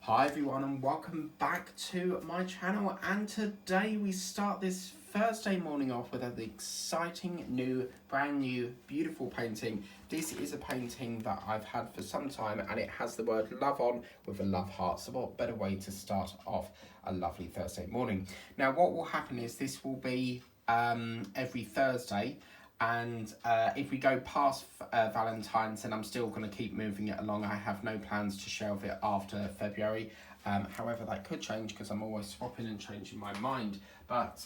Hi everyone and welcome back to my channel, and today we start this Thursday morning off with an exciting brand new beautiful painting. This is a painting that I've had for some time and it has the word love on with a love heart, so what better way to start off a lovely Thursday morning. Now what will happen is this will be every Thursday. And if we go past Valentine's, then I'm still going to keep moving it along. I have no plans to shelve it after February. However, that could change because I'm always swapping and changing my mind. But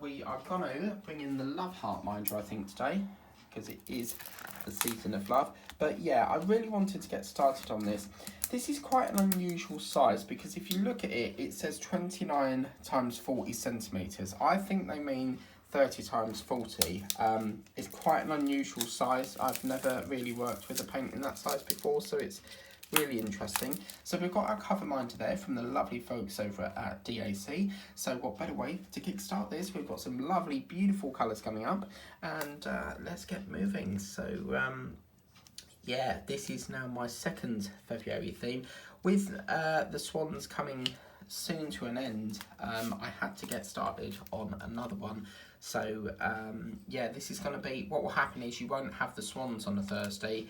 we are going to bring in the Love Heart Minder, I think, today, because it is the season of love. But yeah, I really wanted to get started on this. This is quite an unusual size because if you look at it, it says 29 times 40 centimetres. I think they mean 30 times 40. It's quite an unusual size. I've never really worked with a painting that size before, so it's really interesting. So we've got our cover minder there from the lovely folks over at DAC. So what better way to kickstart this? We've got some lovely, beautiful colours coming up, and let's get moving. So yeah, this is now my second February theme. With the swans coming soon to an end, I had to get started on another one. So yeah, this is going to be, what will happen is you won't have the swans on a Thursday,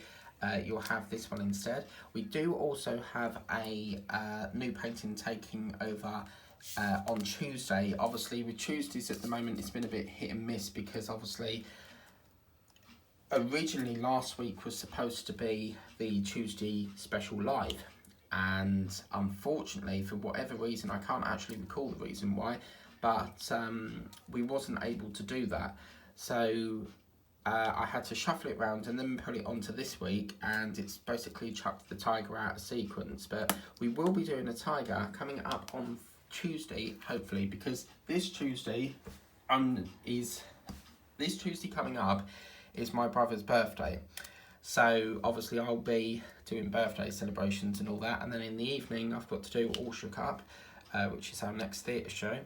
you'll have this one instead. We do also have a new painting taking over on Tuesday. Obviously with Tuesdays at the moment it's been a bit hit and miss because obviously originally last week was supposed to be the Tuesday special live, and unfortunately for whatever reason, I can't actually recall the reason why, but we wasn't able to do that. So I had to shuffle it around and then put it onto this week, and it's basically chucked the tiger out of sequence. But we will be doing a tiger coming up on Tuesday, hopefully, because this Tuesday coming up is my brother's birthday. So obviously I'll be doing birthday celebrations and all that, and then in the evening I've got to do All Shook Up, which is our next theatre show.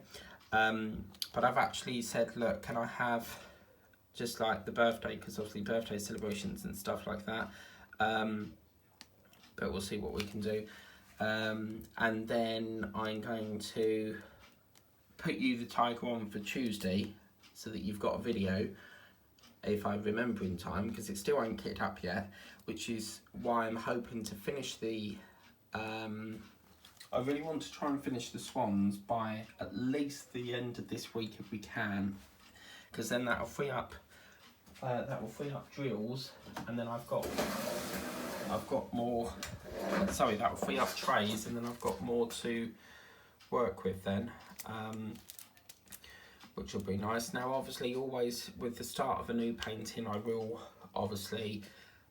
But I've actually said, look, can I have just like the birthday, because obviously birthday celebrations and stuff like that, but we'll see what we can do. And then I'm going to put you the tiger on for Tuesday so that you've got a video if I remember in time, because it still ain't kitted up yet, which is why I'm hoping to finish the I really want to try and finish the swans by at least the end of this week if we can, because then that'll free up drills, and then I've got more, sorry, that will free up trays, and then I've got more to work with then, which will be nice. Now obviously always with the start of a new painting I will obviously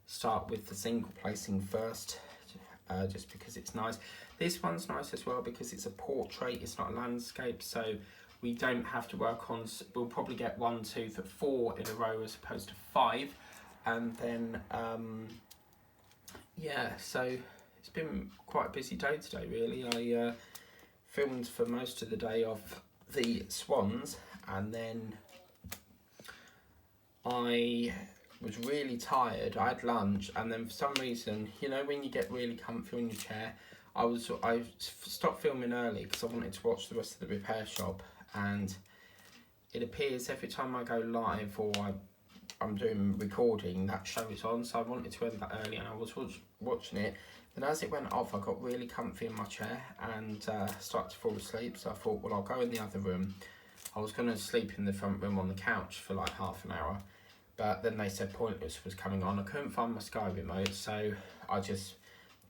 start with the single placing first, just because it's nice. This one's nice as well because it's a portrait, it's not a landscape, so we don't have to work on, we'll probably get 1, 2, 3, 4 in a row as opposed to 5, and then yeah, so it's been quite a busy day today really. I filmed for most of the day of the swans, and then I was really tired. I had lunch, and then for some reason, you know when you get really comfy on your chair, I stopped filming early because I wanted to watch the rest of the repair shop, and it appears every time I go live or I'm doing recording, that show is on, so I wanted to end that early, and I was watching it. Then as it went off, I got really comfy in my chair and started to fall asleep, so I thought, well, I'll go in the other room. I was going to sleep in the front room on the couch for like half an hour, but then they said Pointless was coming on. I couldn't find my Sky remote, so I just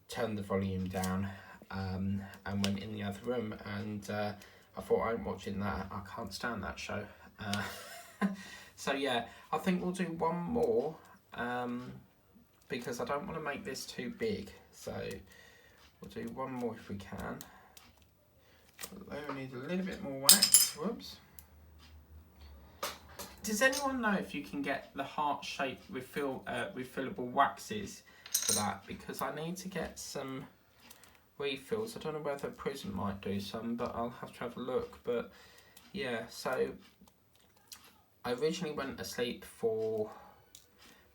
turned the volume down and went in the other room, and I thought, I'm watching that, I can't stand that show. So yeah, I think we'll do one more because I don't want to make this too big, so we'll do one more if we can. I need a little bit more wax. Whoops. Does anyone know if you can get the heart-shaped refillable waxes for that? Because I need to get some refills. I don't know whether Prism might do some, but I'll have to have a look. But yeah, so I originally went to sleep for,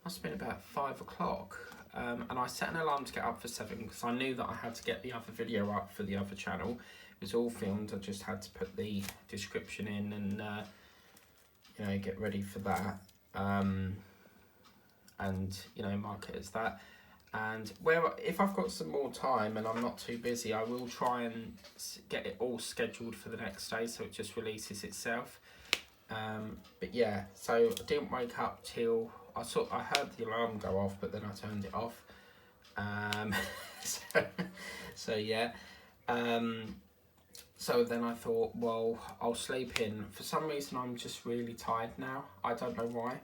must have been about 5 o'clock, and I set an alarm to get up for 7 because I knew that I had to get the other video up for the other channel. It was all filmed, I just had to put the description in and you know, get ready for that, and you know, mark it as that. And if I've got some more time and I'm not too busy, I will try and get it all scheduled for the next day so it just releases itself. But yeah, so I didn't wake up till I heard the alarm go off, but then I turned it off. So yeah. So then I thought, well, I'll sleep in. For some reason, I'm just really tired now. I don't know why.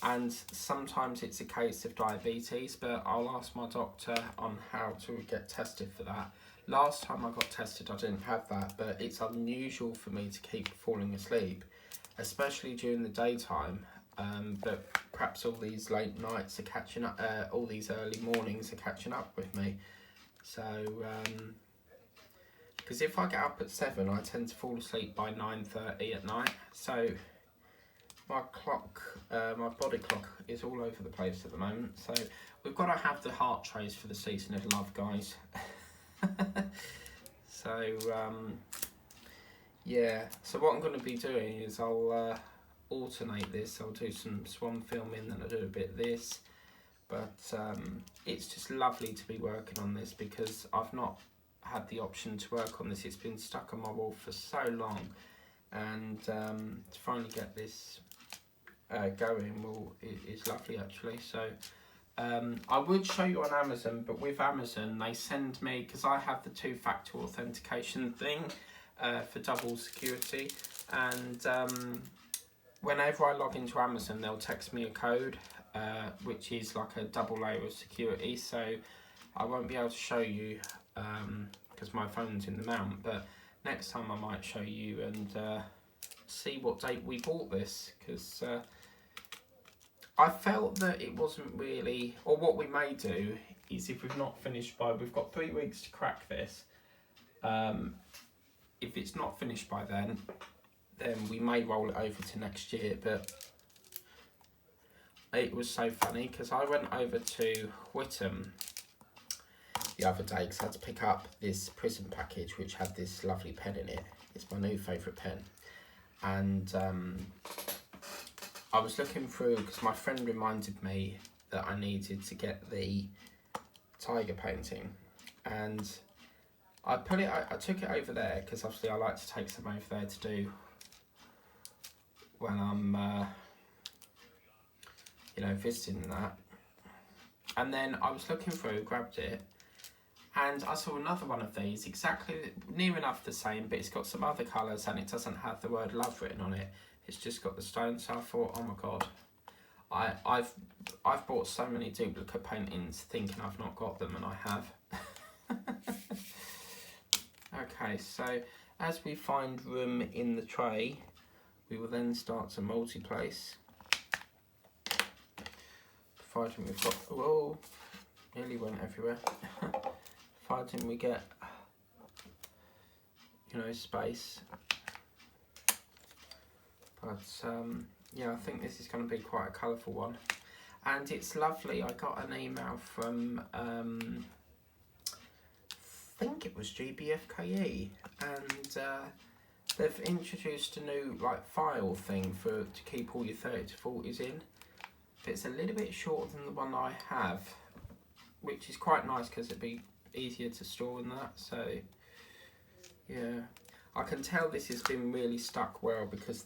And sometimes it's a case of diabetes, but I'll ask my doctor on how to get tested for that. Last time I got tested, I didn't have that, but it's unusual for me to keep falling asleep, especially during the daytime. But perhaps all these late nights are catching up, all these early mornings are catching up with me. So, because if I get up at 7, I tend to fall asleep by 9:30 at night. So my clock, my body clock is all over the place at the moment. So we've got to have the heart trace for the season of love, guys. So yeah, so what I'm going to be doing is I'll alternate this. I'll do some swan filming, then I'll do a bit of this. But it's just lovely to be working on this because I've not had the option to work on this. It's been stuck on my wall for so long, and to finally get this going is lovely actually. So I would show you on Amazon, but with Amazon they send me, because I have the 2-factor authentication thing for double security, and whenever I log into Amazon they'll text me a code which is like a double layer of security. So I won't be able to show you because my phone's in the mount, but next time I might show you and see what date we bought this, because I felt that it wasn't really, or what we may do is, if we've not finished by, we've got 3 weeks to crack this, if it's not finished by then we may roll it over to next year. But it was so funny because I went over to Whittam the other day because I had to pick up this prison package which had this lovely pen in it. It's my new favourite pen, and I was looking through because my friend reminded me that I needed to get the tiger painting, and I took it over there because obviously I like to take some over there to do when I'm you know, visiting that. And then I was looking through, grabbed it, and I saw another one of these, exactly near enough the same, but it's got some other colours and it doesn't have the word love written on it. It's just got the stone. So I thought, oh my god, I've bought so many duplicate paintings thinking I've not got them, and I have. Okay, so as we find room in the tray, we will then start to multi-place. Providing we've got, whoa, nearly went everywhere. Providing we get, you know, space. But yeah, I think this is going to be quite a colourful one. And it's lovely. I got an email from, I think it was GBFKE, and they've introduced a new like file thing to keep all your 30 to 40s in. But it's a little bit shorter than the one I have, which is quite nice because it'd be easier to store in that. So yeah, I can tell this has been really stuck well because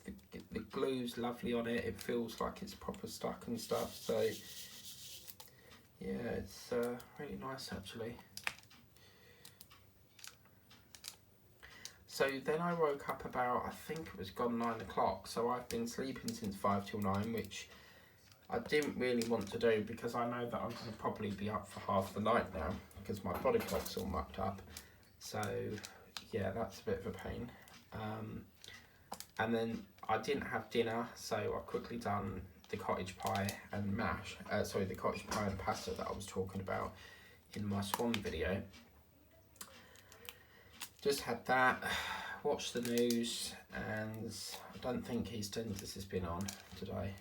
the glue's lovely on it. It feels like it's proper stuck and stuff. So yeah, it's really nice actually. So then I woke up about, I think it was gone 9 o'clock. So I've been sleeping since 5 till 9, which I didn't really want to do because I know that I'm going to probably be up for half the night now because my body clock's all mucked up. So yeah, that's a bit of a pain. And then I didn't have dinner, so I quickly done the cottage pie and mash. Sorry, the cottage pie and pasta that I was talking about in my swan video. Just had that, watched the news, and I don't think EastEnders has been on today.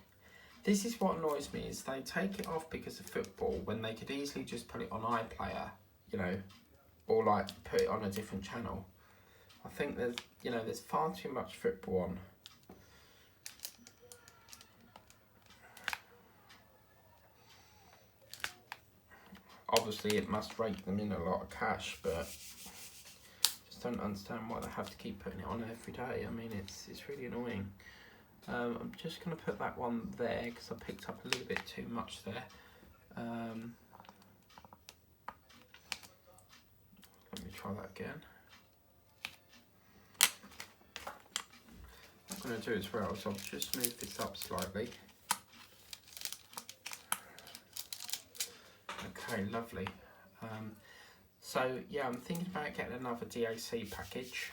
This is what annoys me, is they take it off because of football when they could easily just put it on iPlayer, you know, or like put it on a different channel. I think there's, you know, there's far too much football on. Obviously it must rake them in a lot of cash, but just don't understand why they have to keep putting it on every day. I mean, it's really annoying. I'm just going to put that one there because I picked up a little bit too much there. Let me try that again. What I'm going to do as well is I'll just move this up slightly. Okay, lovely. So yeah, I'm thinking about getting another DAC package.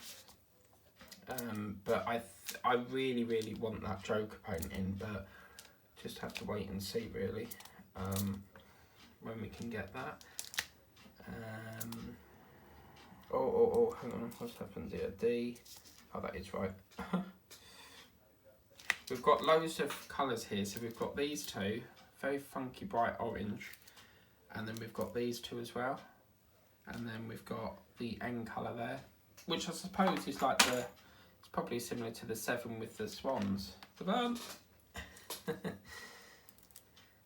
But I really want that Joker painting, but just have to wait and see really when we can get that. Oh, hang on, what's happened here? D. Oh, that is right. We've got loads of colours here, so we've got these two, very funky bright orange, and then we've got these two as well, and then we've got the end colour there, which I suppose is like the, it's probably similar to the 7 with the swans.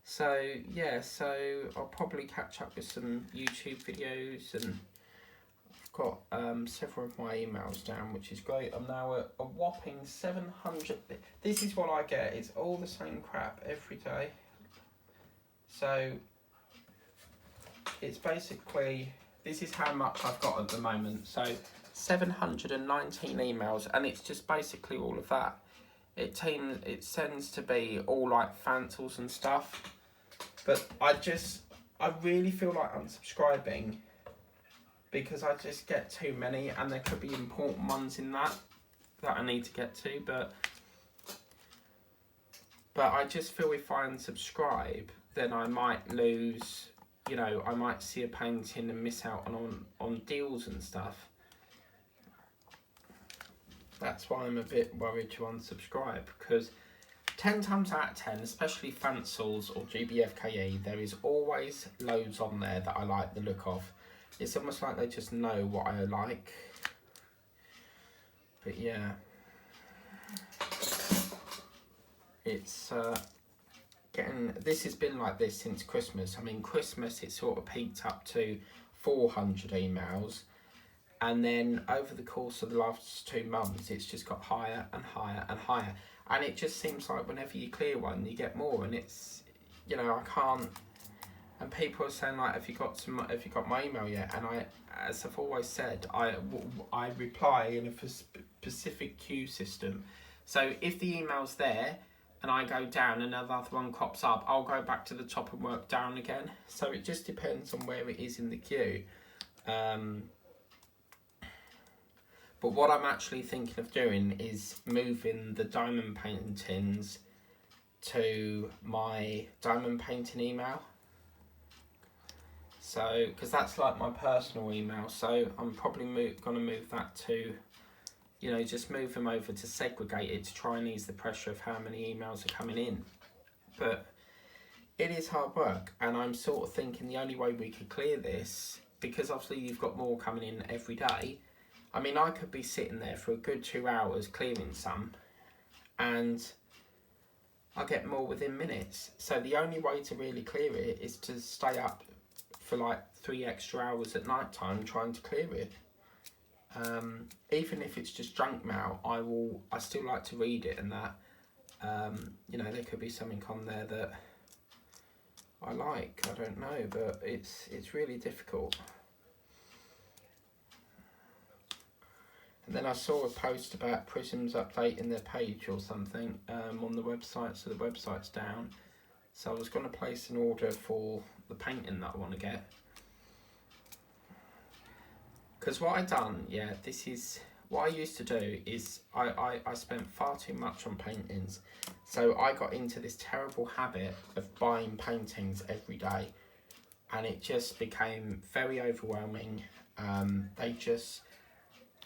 So yeah, so I'll probably catch up with some YouTube videos, and I've got several of my emails down, which is great. I'm now at a whopping 700. This is what I get, it's all the same crap every day. So it's basically, this is how much I've got at the moment. So 719 emails, and it's just basically all of that. It tends to be all like fancils and stuff, but I really feel like unsubscribing because I just get too many, and there could be important ones in that I need to get to, but I just feel if I unsubscribe, then I might lose, you know, I might see a painting and miss out on deals and stuff. That's why I'm a bit worried to unsubscribe, because 10 times out of 10, especially fancils or GBFKE, there is always loads on there that I like the look of. It's almost like they just know what I like. But yeah, it's this has been like this since Christmas. I mean, Christmas it sort of peaked up to 400 emails, and then over the course of the last 2 months it's just got higher and higher and higher, and it just seems like whenever you clear one you get more, and it's, you know, I can't. And people are saying like, have you got my email yet? And I, as I've always said, I reply in a specific queue system. So if the email's there and I go down and another one crops up, I'll go back to the top and work down again. So it just depends on where it is in the queue. But what I'm actually thinking of doing is moving the diamond paintings to my diamond painting email. So, because that's like my personal email, so I'm probably going to move that to, you know, just move them over to segregate it to try and ease the pressure of how many emails are coming in. But it is hard work, and I'm sort of thinking the only way we could clear this, because obviously you've got more coming in every day. I mean, I could be sitting there for a good 2 hours clearing some, and I get more within minutes. So the only way to really clear it is to stay up for like 3 extra hours at night time trying to clear it. Even if it's just junk mail, I still like to read it, and that, you know, there could be something on there that I like, I don't know, but it's really difficult. And then I saw a post about Prism's updating their page or something on the website, so the website's down. So I was going to place an order for the painting that I want to get. Because what I done, yeah, this is what I used to do, is I spent far too much on paintings. So I got into this terrible habit of buying paintings every day, and it just became very overwhelming.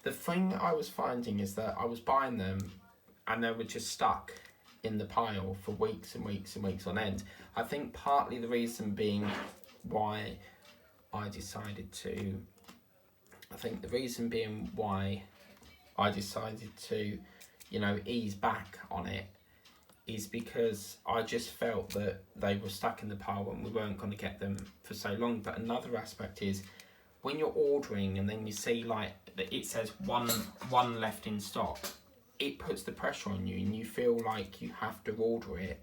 The thing I was finding is that I was buying them and they were just stuck. in the pile for weeks and weeks and weeks on end. I think partly the reason being why I decided to you know, ease back on it is because I just felt that they were stuck in the pile and we weren't going to get them for so long. But another aspect is when you're ordering and then you see like that it says one left in stock, it puts the pressure on you and you feel like you have to order it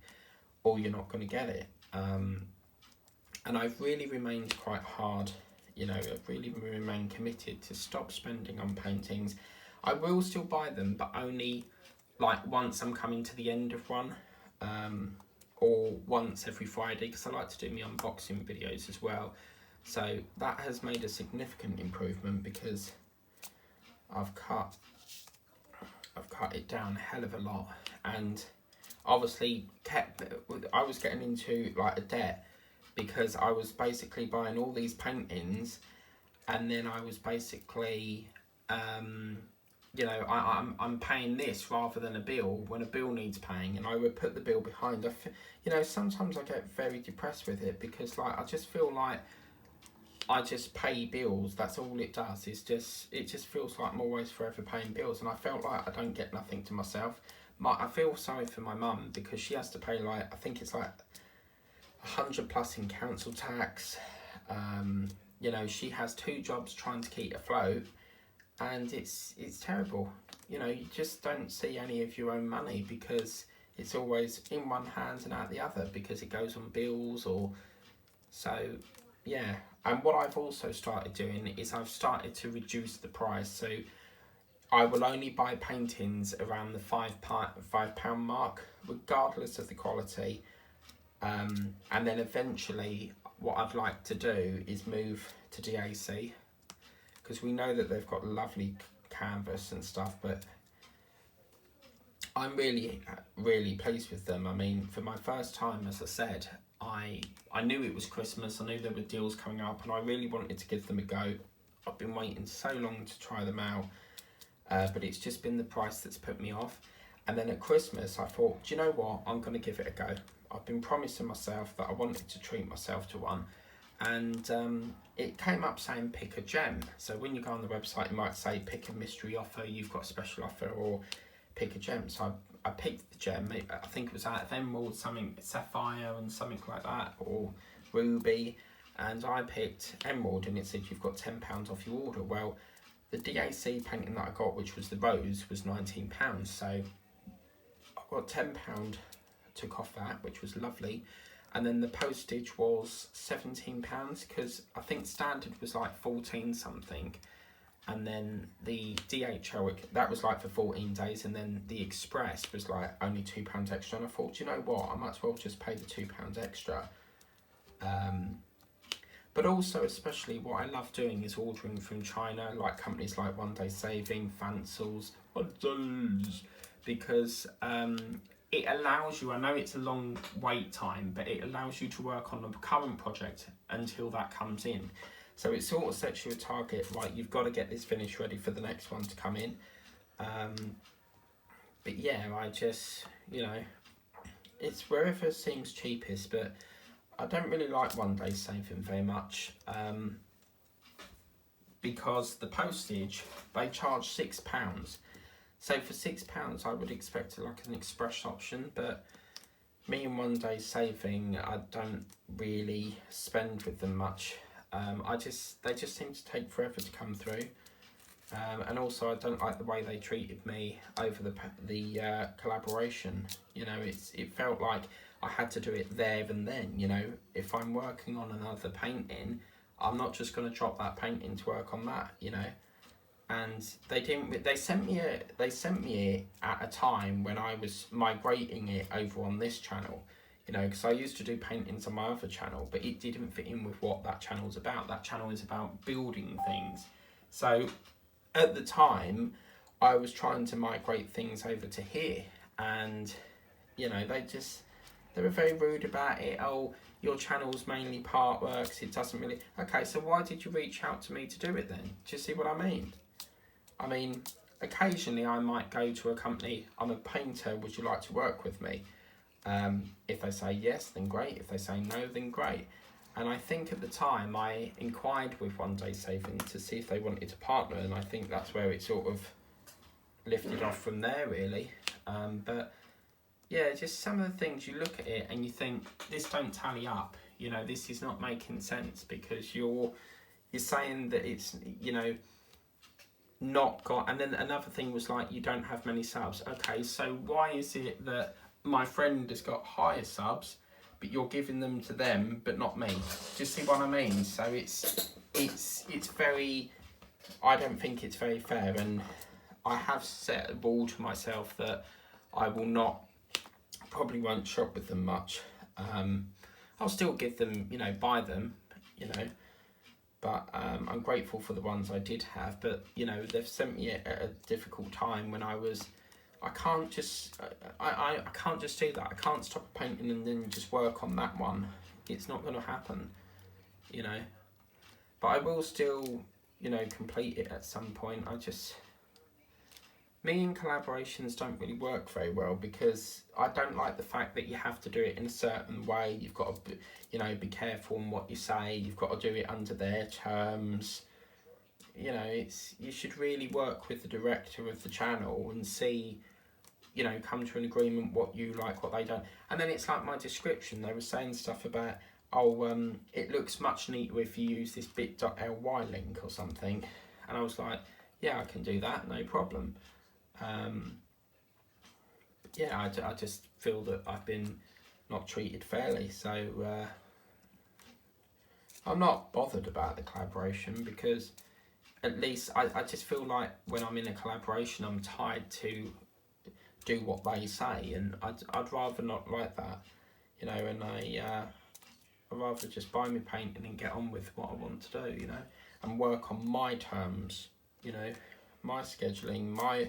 or you're not going to get it. And I've really remained quite hard, you know, I've really remained committed to stop spending on paintings. I will still buy them, but only like once I'm coming to the end of one, or once every Friday, because I like to do my unboxing videos as well. So that has made a significant improvement because I've cut it down a hell of a lot, and obviously I was getting into like a debt because I was basically buying all these paintings, and then I was basically you know, I'm paying this rather than a bill when a bill needs paying, and I would put the bill behind. You know, sometimes I get very depressed with it because like I just feel like I just pay bills. That's all it does. It just feels like I'm always forever paying bills, and I felt like I don't get nothing to myself. I feel sorry for my mum because she has to pay like, I think it's like 100 plus in council tax. You know, she has 2 jobs trying to keep afloat, and it's terrible. You know, you just don't see any of your own money because it's always in one hand and out the other because it goes on bills or so. Yeah, and what I've also started doing is I've started to reduce the price. So I will only buy paintings around the £5 mark, regardless of the quality. And then eventually what I'd like to do is move to DAC, because we know that they've got lovely canvas and stuff, but I'm really, really pleased with them. I mean, for my first time, as I said, I knew it was Christmas, I knew there were deals coming up, and I really wanted to give them a go. I've been waiting so long to try them out, but it's just been the price that's put me off. And then at Christmas, I thought, do you know what? I'm going to give it a go. I've been promising myself that I wanted to treat myself to one. And it came up saying pick a gem. So when you go on the website, it might say pick a mystery offer, you've got a special offer, or pick a gem. So I picked the gem. I think it was out of emerald, something sapphire and something like that, or ruby. And I picked emerald, and it said you've got £10 off your order. Well, the DAC painting that I got, which was the rose, was £19. So I got £10 took off that, which was lovely. And then the postage was £17, because I think standard was like 14 something, and then the DHL, that was like for 14 days, and then the express was like only £2 extra. And I thought, you know what, I might as well just pay the £2 extra. But also, especially what I love doing is ordering from China, like companies like One Day Saving, Fancels, because it allows you, I know it's a long wait time, but it allows you to work on the current project until that comes in. So it sort of sets you a target, right, you've got to get this finished ready for the next one to come in. But yeah, I just, you know, it's wherever seems cheapest, but I don't really like One Day Saving very much, because the postage, they charge £6. So for £6, I would expect like an express option, but me and One Day Saving, I don't really spend with them much. They just seem to take forever to come through, and also I don't like the way they treated me over the collaboration. You know, it felt like I had to do it there and then. You know, if I'm working on another painting, I'm not just going to drop that painting to work on that. You know. And they didn't. They sent me it at a time when I was migrating it over on this channel, you know, because I used to do paintings on my other channel, but it didn't fit in with what that channel's about. That channel is about building things. So at the time, I was trying to migrate things over to here, and you know, they were very rude about it. Oh, your channel's mainly part works. It doesn't really. Okay, so why did you reach out to me to do it then? Do you see what I mean? I mean, occasionally I might go to a company, I'm a painter, would you like to work with me? If they say yes, then great. If they say no, then great. And I think at the time I inquired with One Day Saving to see if they wanted to partner, and I think that's where it sort of lifted off from there, really. But yeah, just some of the things you look at it and you think, this don't tally up. You know, this is not making sense, because you're saying that it's, you know, not got. And then another thing was like, you don't have many subs. Okay, so why is it that my friend has got higher subs, but you're giving them to them, but not me? Do you see what I mean? So it's very, I don't think it's very fair, and I have set a rule to myself that I will not, probably won't shop with them much. I'll still give them, you know, buy them, you know, but I'm grateful for the ones I did have. But you know, they've sent me at a difficult time when I can't just I can't just do that. I can't stop painting and then just work on that one. It's not going to happen, you know. But I will still, you know, complete it at some point. Me and collaborations don't really work very well, because I don't like the fact that you have to do it in a certain way. You've got to, you know, be careful on what you say. You've got to do it under their terms. You know, you should really work with the director of the channel and see, you know, come to an agreement what you like, what they don't. And then it's like my description. They were saying stuff about, it looks much neater if you use this bit.ly link or something. And I was like, yeah, I can do that, no problem. Yeah, I just feel that I've been not treated fairly, so I'm not bothered about the collaboration, because at least I just feel like when I'm in a collaboration, I'm tied to do what they say, and I'd rather not like that, you know. And I'd rather just buy me painting and get on with what I want to do, you know, and work on my terms, you know, my scheduling, my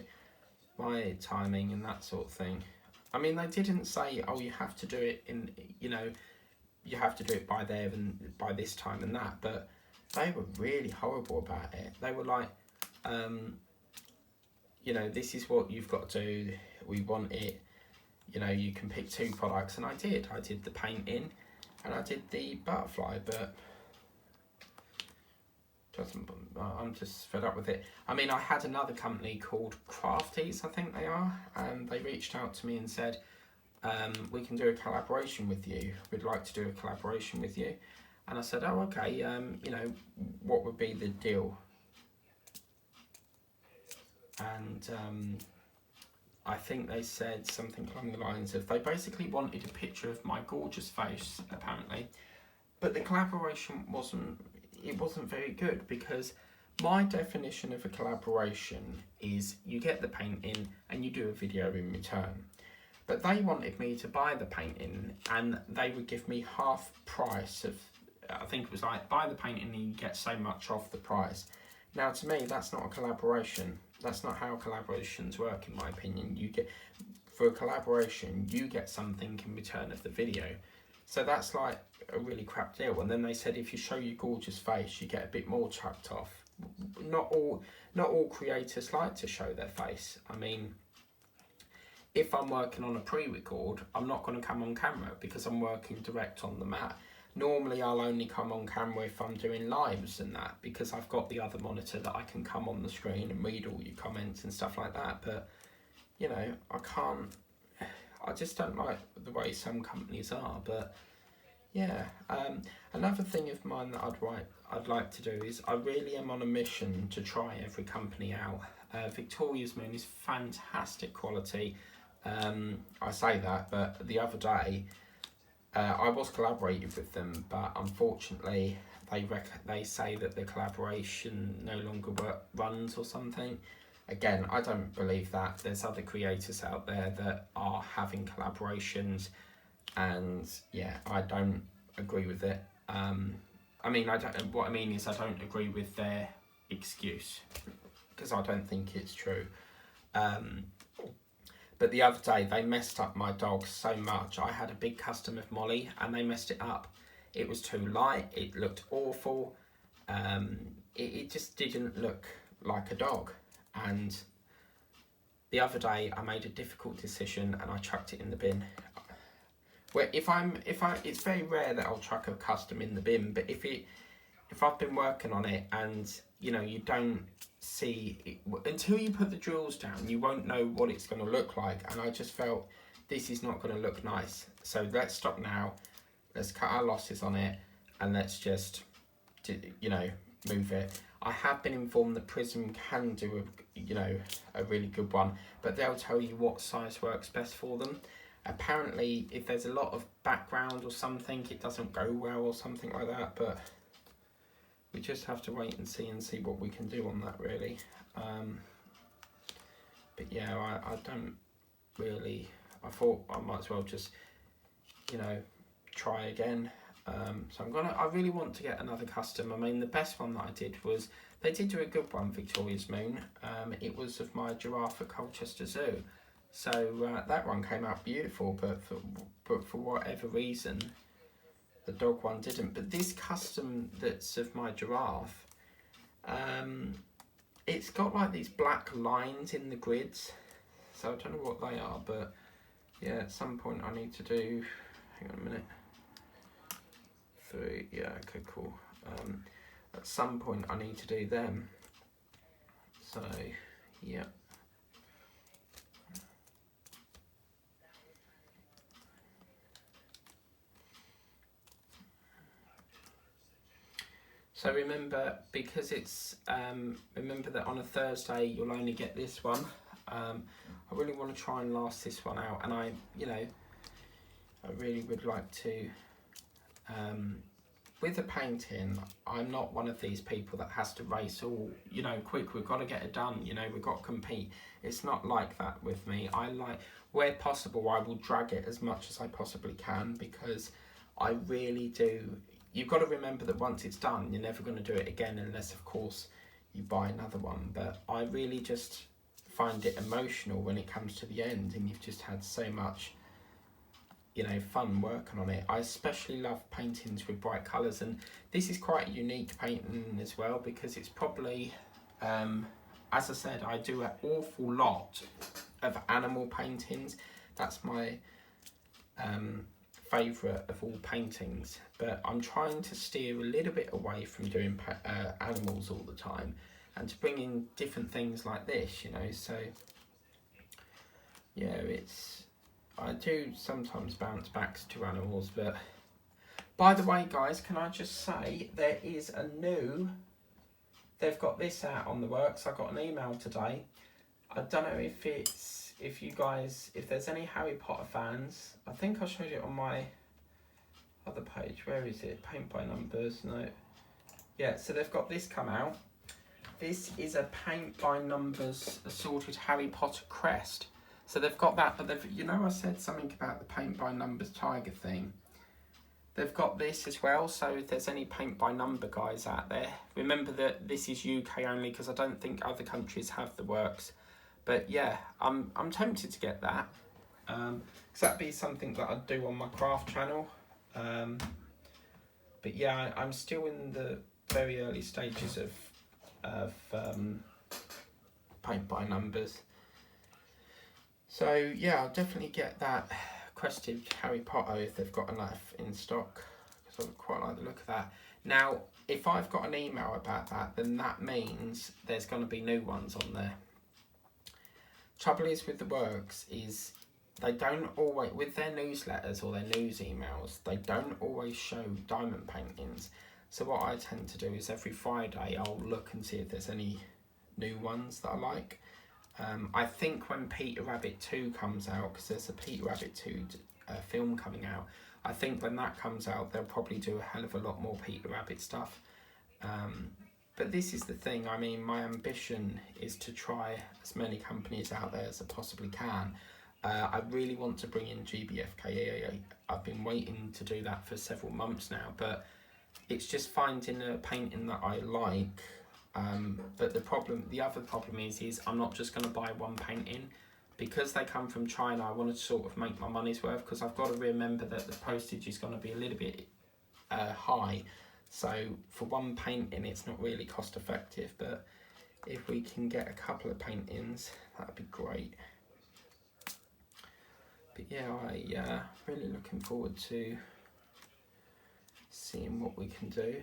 timing and that sort of thing. I mean, they didn't say, oh, you have to do it in, you know, you have to do it by there and by this time and that, but they were really horrible about it. They were like, you know, this is what you've got to do, we want it, you know, you can pick 2 products. And I did the painting and I did the butterfly, but I'm just fed up with it. I mean, I had another company called Crafties, I think they are, and they reached out to me and said, we can do a collaboration with you. We'd like to do a collaboration with you. And I said, oh, okay, you know, what would be the deal? And I think they said something along the lines of, they basically wanted a picture of my gorgeous face, apparently, but the collaboration wasn't very good, because my definition of a collaboration is you get the painting and you do a video in return. But they wanted me to buy the painting and they would give me half price of, I think it was like, buy the painting and you get so much off the price. Now, to me, that's not a collaboration. That's not how collaborations work, in my opinion. For a collaboration, you get something in return of the video. So that's like a really crap deal. And then they said, if you show your gorgeous face, you get a bit more chucked off. Not all creators like to show their face. I mean, if I'm working on a pre-record, I'm not going to come on camera because I'm working direct on the mat. Normally, I'll only come on camera if I'm doing lives and that, because I've got the other monitor that I can come on the screen and read all your comments and stuff like that. But, you know, I just don't like the way some companies are. But yeah, another thing of mine that I'd like to do is, I really am on a mission to try every company out. Victoria's Moon is fantastic quality. I say that, but the other day I was collaborating with them, but unfortunately they say that the collaboration no longer runs or something. Again, I don't believe that. There's other creators out there that are having collaborations, and yeah, I don't agree with it. I mean, what I mean is I don't agree with their excuse, because I don't think it's true. But the other day they messed up my dog so much. I had a big custom of Molly and they messed it up. It was too light, it looked awful, it just didn't look like a dog. And the other day I made a difficult decision and I chucked it in the bin. Where it's very rare that I'll chuck a custom in the bin, but if I've been working on it and you know you don't see it, until you put the drills down, you won't know what it's going to look like. And I just felt this is not going to look nice. So let's stop now. Let's cut our losses on it, and let's just, you know, move it. I have been informed that Prism can do a really good one, but they'll tell you what size works best for them. Apparently, if there's a lot of background or something, it doesn't go well or something like that. But we just have to wait and see what we can do on that, really. But yeah, I don't really. I thought I might as well just, you know, try again. So I really want to get another custom. I mean, the best one that I did was, they did do a good one, Victoria's Moon. It was of my giraffe at Colchester Zoo. So that one came out beautiful, but for whatever reason, the dog one didn't. But this custom that's of my giraffe, it's got like these black lines in the grids. So I don't know what they are, but yeah, at some point I need to do, hang on a minute. 3, yeah, okay, cool. At some point I need to do them. So, yeah. So remember, because it's, remember that on a Thursday you'll only get this one. I really want to try and last this one out, and I really would like to, with a painting, I'm not one of these people that has to race all, you know, quick, we've got to get it done, you know, we've got to compete. It's not like that with me. I like, where possible, I will drag it as much as I possibly can, because I really do. You've got to remember that once it's done, you're never going to do it again, unless, of course, you buy another one. But I really just find it emotional when it comes to the end, and you've just had so much, you know, fun working on it. I especially love paintings with bright colours, and this is quite a unique painting as well, because it's probably, as I said, I do an awful lot of animal paintings. That's my favourite of all paintings, but I'm trying to steer a little bit away from doing animals all the time, and to bring in different things like this, you know. So yeah, I do sometimes bounce back to animals. But by the way, guys, can I just say there is they've got this out on the works. I got an email today. I don't know if there's any Harry Potter fans. I think I showed it on my other page. Where is it? Paint by numbers. No. Yeah, so they've got this come out. This is a paint by numbers assorted Harry Potter crest. So they've got that, but you know, I said something about the paint by numbers tiger thing. They've got this as well. So if there's any paint by number guys out there, remember that this is UK only, because I don't think other countries have the works. But yeah, I'm tempted to get that, because that'd be something that I'd do on my craft channel. But yeah, I'm still in the very early stages of paint by numbers. So yeah, I'll definitely get that crested Harry Potter if they've got enough in stock, because I quite like the look of that. Now, if I've got an email about that, then that means there's going to be new ones on there. Trouble is with the works is they don't always, with their newsletters or their news emails, they don't always show diamond paintings. So what I tend to do is every Friday I'll look and see if there's any new ones that I like. I think when Peter Rabbit 2 comes out, because there's a Peter Rabbit 2 film coming out, I think when that comes out they'll probably do a hell of a lot more Peter Rabbit stuff. But this is the thing, I mean, my ambition is to try as many companies out there as I possibly can. I really want to bring in GBFK. I've been waiting to do that for several months now, but it's just finding a painting that I like. But the other problem is I'm not just going to buy one painting. Because they come from China, I want to sort of make my money's worth, because I've got to remember that the postage is going to be a little bit high. So for one painting, it's not really cost effective, but if we can get a couple of paintings, that'd be great. But yeah, I really looking forward to seeing what we can do.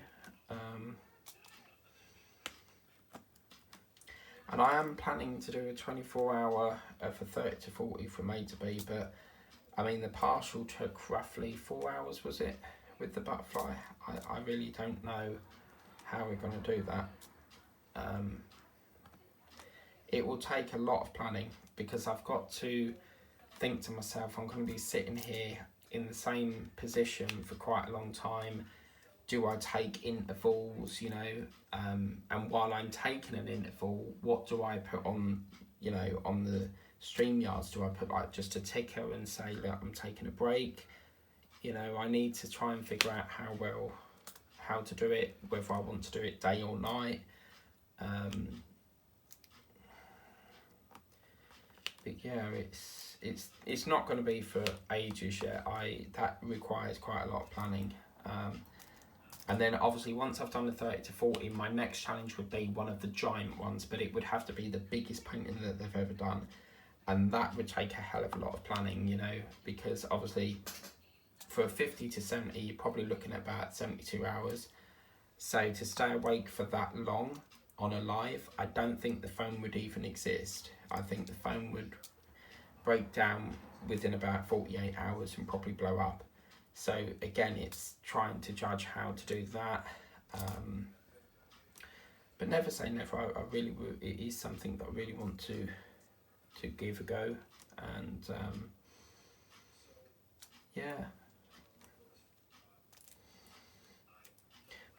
And I am planning to do a 24-hour for 30 to 40 from A to B, but I mean the partial took roughly 4 hours, was it, with the butterfly? I really don't know how we're going to do that. It will take a lot of planning, because I've got to think to myself, I'm going to be sitting here in the same position for quite a long time. Do I take intervals, you know, and while I'm taking an interval, what do I put on, you know, on the StreamYards? Do I put like just a ticker and say that I'm taking a break? You know, I need to try and figure out how to do it, whether I want to do it day or night. But yeah, it's not going to be for ages yet. That requires quite a lot of planning. And then obviously once I've done the 30 to 40, my next challenge would be one of the giant ones, but it would have to be the biggest painting that they've ever done. And that would take a hell of a lot of planning, you know, because obviously for a 50 to 70, you're probably looking at about 72 hours. So to stay awake for that long on a live, I don't think the phone would even exist. I think the phone would break down within about 48 hours and probably blow up. So again, it's trying to judge how to do that. But never say never. I really, it is something that I really want to give a go. And yeah.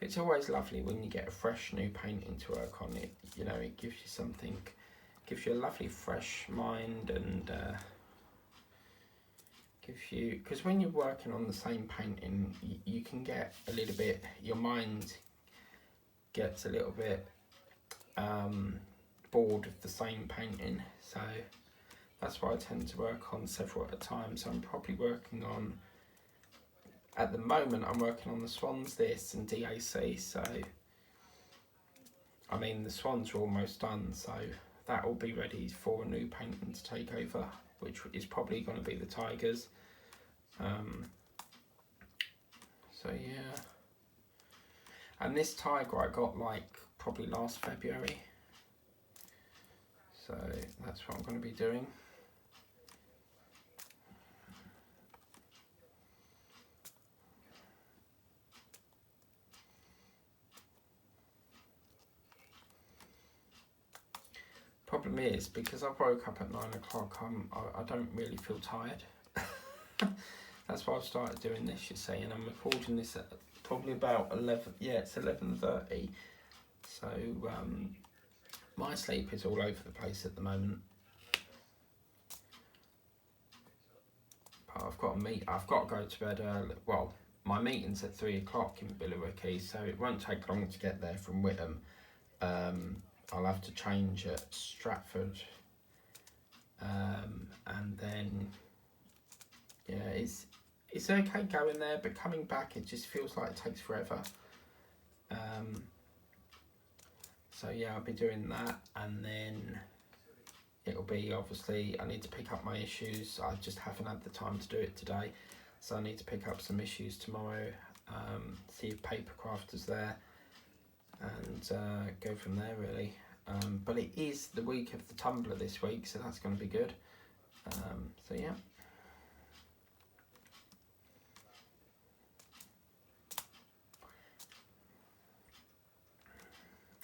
It's always lovely when you get a fresh new painting to work on. It, you know, it gives you something, gives you a lovely fresh mind, and gives you, because when you're working on the same painting, you can get a little bit, your mind gets a little bit bored of the same painting. So that's why I tend to work on several at a time. So I'm probably working on, at the moment, I'm working on the Swans this and DAC, so I mean the Swans are almost done, so that will be ready for a new painting to take over, which is probably going to be the Tigers. So yeah, and this tiger I got like probably last February, so that's what I'm going to be doing. Problem is, because I woke up at 9 o'clock, I don't really feel tired. That's why I've started doing this, you see, and I'm recording this at probably about 11, yeah, it's 11:30. So my sleep is all over the place at the moment. But I've got to go to bed early. Well, my meeting's at 3 o'clock in Billericay, so it won't take long to get there from Whittam. I'll have to change at Stratford, and then yeah, it's okay going there, but coming back it just feels like it takes forever. So yeah, I'll be doing that, and then it'll be, obviously I need to pick up my issues. I just haven't had the time to do it today, so I need to pick up some issues tomorrow, see if Papercraft is there, and go from there really. But it is the week of the Tumbler this week, so that's going to be good. So yeah.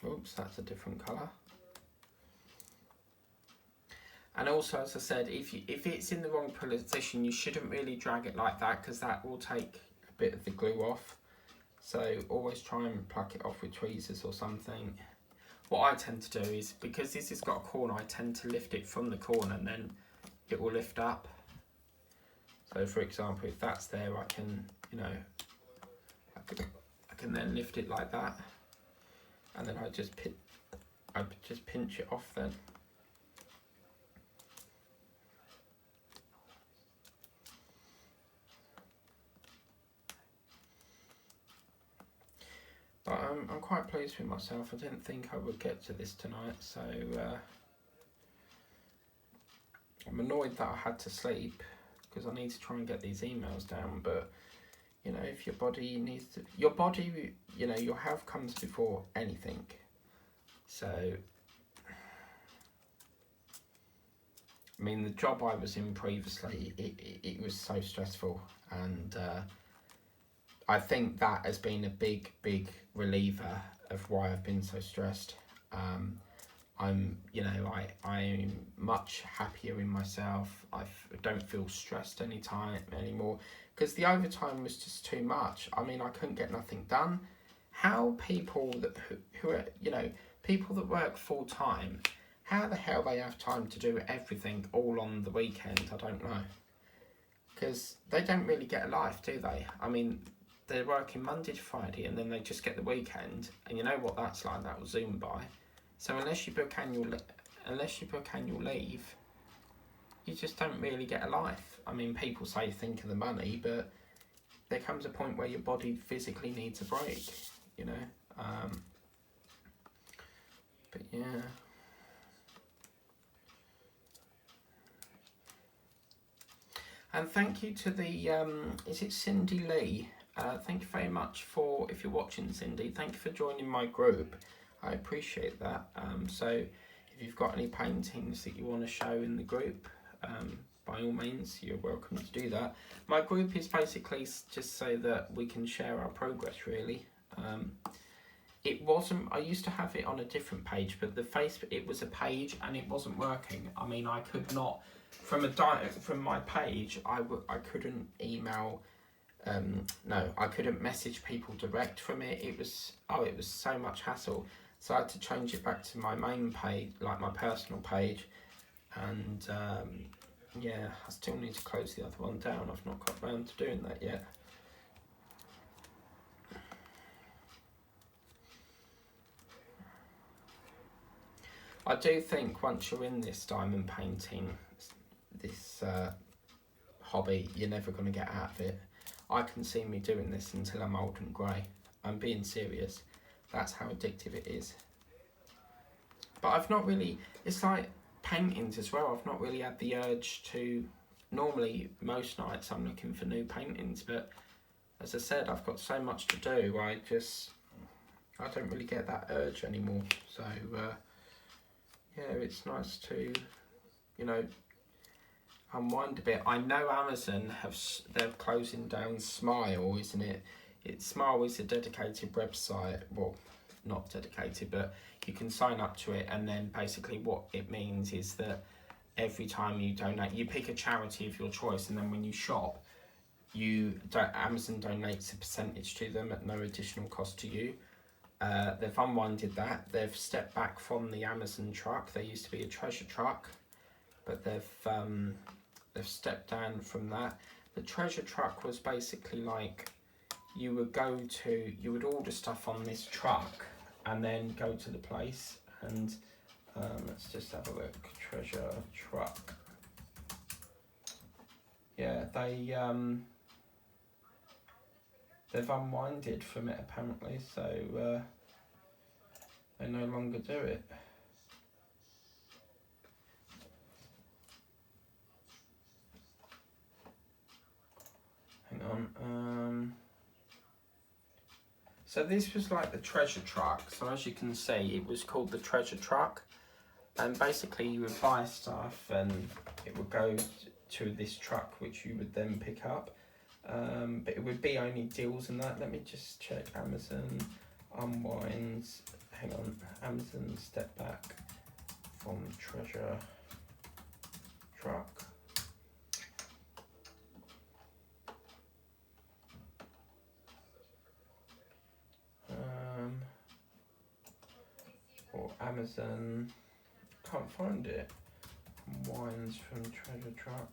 Oops, that's a different colour. And also, as I said, if it's in the wrong position, you shouldn't really drag it like that, because that will take a bit of the glue off. So always try and pluck it off with tweezers or something. What I tend to do is, because this has got a corner, I tend to lift it from the corner and then it will lift up. So for example, if that's there, I can, you know, I can then lift it like that, and then I just pinch it off then. But I'm quite pleased with myself. I didn't think I would get to this tonight, so I'm annoyed that I had to sleep, because I need to try and get these emails down. But you know, if your body needs to, your body, you know, your health comes before anything. So, I mean, the job I was in previously, it was so stressful, and I think that has been a big reliever of why I've been so stressed. I'm much happier in myself. I don't feel stressed anymore, because the overtime was just too much. I mean, I couldn't get nothing done. How people who are, you know, people that work full time, how the hell they have time to do everything all on the weekend? I don't know, because they don't really get a life, do they? I mean, they're working Monday to Friday, and then they just get the weekend, and you know what that's like. That will zoom by. So unless you book annual leave, you just don't really get a life. I mean, people say think of the money, but there comes a point where your body physically needs a break, you know. But yeah. And thank you to the, is it Cindy Lee? Thank you very much for, if you're watching, Cindy, thank you for joining my group. I appreciate that. So if you've got any paintings that you want to show in the group, by all means, you're welcome to do that. My group is basically just so that we can share our progress, really. It wasn't, I used to have it on a different page, but it was a page and it wasn't working. I mean, I could not, from my page, I couldn't email, I couldn't message people direct from it. It was so much hassle. So I had to change it back to my main page, like my personal page. And yeah, I still need to close the other one down. I've not got round to doing that yet. I do think once you're in this diamond painting, this hobby, you're never going to get out of it. I can see me doing this until I'm old and grey. I'm being serious. That's how addictive it is. But I've not really, it's like paintings as well. I've not really had the urge to, normally most nights I'm looking for new paintings, but as I said, I've got so much to do, I don't really get that urge anymore. So yeah, it's nice to, you know, unwind a bit. I know Amazon they're closing down Smile, isn't it? Smile is a dedicated website. Well, not dedicated, but you can sign up to it, and then basically what it means is that every time you donate, you pick a charity of your choice, and then when you shop, Amazon donates a percentage to them at no additional cost to you. They've unwinded that. They've stepped back from the Amazon truck. There used to be a treasure truck, but they've stepped down from that. The treasure truck was basically like, you would order stuff on this truck and then go to the place, and let's just have a look. Treasure truck. Yeah, they've unwinded from it apparently, so they no longer do it. Hang on. So this was like the treasure truck. So as you can see, it was called the treasure truck. And basically you would buy stuff and it would go to this truck, which you would then pick up. But it would be only deals and that. Let me just check. Amazon unwinds. Hang on. Amazon step back from treasure truck. Or Amazon, can't find it. Wines from treasure truck.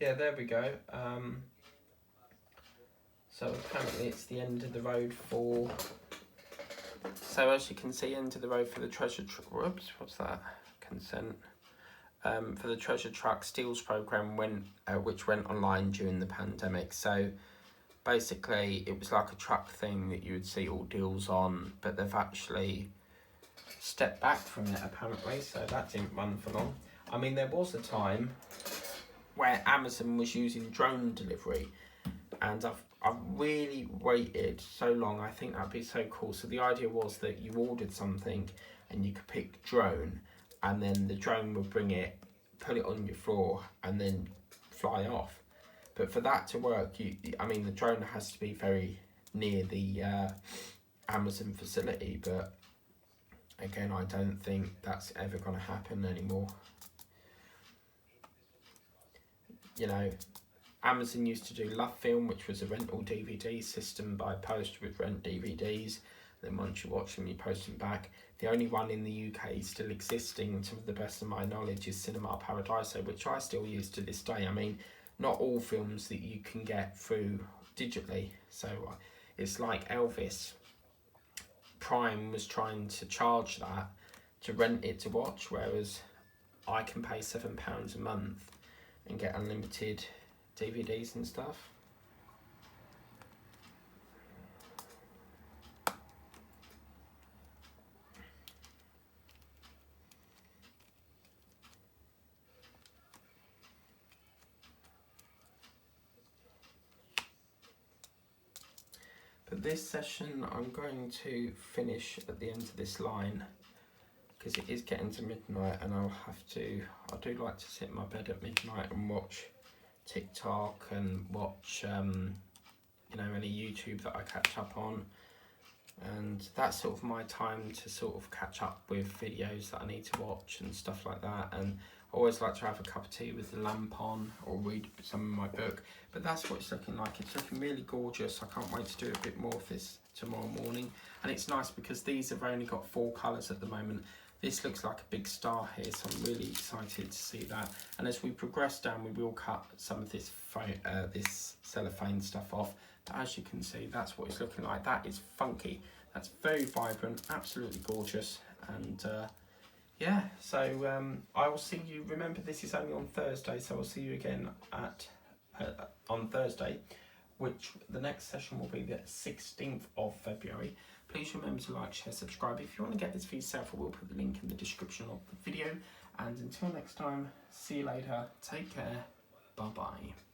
Yeah, there we go. So apparently it's the end of the road for. So as you can see, end of the road for the treasure truck. Whoops, what's that? Consent. for the Treasure Truck Steals program which went online during the pandemic. So basically it was like a truck thing that you would see all deals on, but they've actually stepped back from it apparently, so that didn't run for long. I mean, there was a time where Amazon was using drone delivery, and I've really waited so long. I think that'd be so cool. So the idea was that you ordered something and you could pick drone, and then the drone would bring it, put it on your floor, and then fly off. But for that to work, I mean, the drone has to be very near the Amazon facility, but again, I don't think that's ever going to happen anymore. You know, Amazon used to do Love Film, which was a rental DVD system by post with rent DVDs. Then once you watch them, you post them back. The only one in the UK still existing, to the best of my knowledge, is Cinema Paradiso, which I still use to this day. I mean, not all films that you can get through digitally. So it's like Elvis. Prime was trying to charge that to rent it to watch, whereas I can pay £7 a month and get unlimited DVDs and stuff. But this session I'm going to finish at the end of this line, because it is getting to midnight and I do like to sit in my bed at midnight and watch TikTok and watch any YouTube that I catch up on, and that's sort of my time to sort of catch up with videos that I need to watch and stuff like that. And I always like to have a cup of tea with the lamp on or read some of my book. But that's what it's looking like. It's looking really gorgeous. I can't wait to do a bit more of this tomorrow morning. And it's nice because these have only got 4 colours at the moment. This looks like a big star here, so I'm really excited to see that. And as we progress down, we will cut some of this cellophane stuff off. But as you can see, that's what it's looking like. That is funky. That's very vibrant, absolutely gorgeous. And yeah, so I will see you. Remember, this is only on Thursday, so I'll see you again on Thursday, which the next session will be the 16th of February. Please remember to like, share, subscribe. If you want to get this for yourself, I will put the link in the description of the video. And until next time, see you later. Take care. Bye-bye.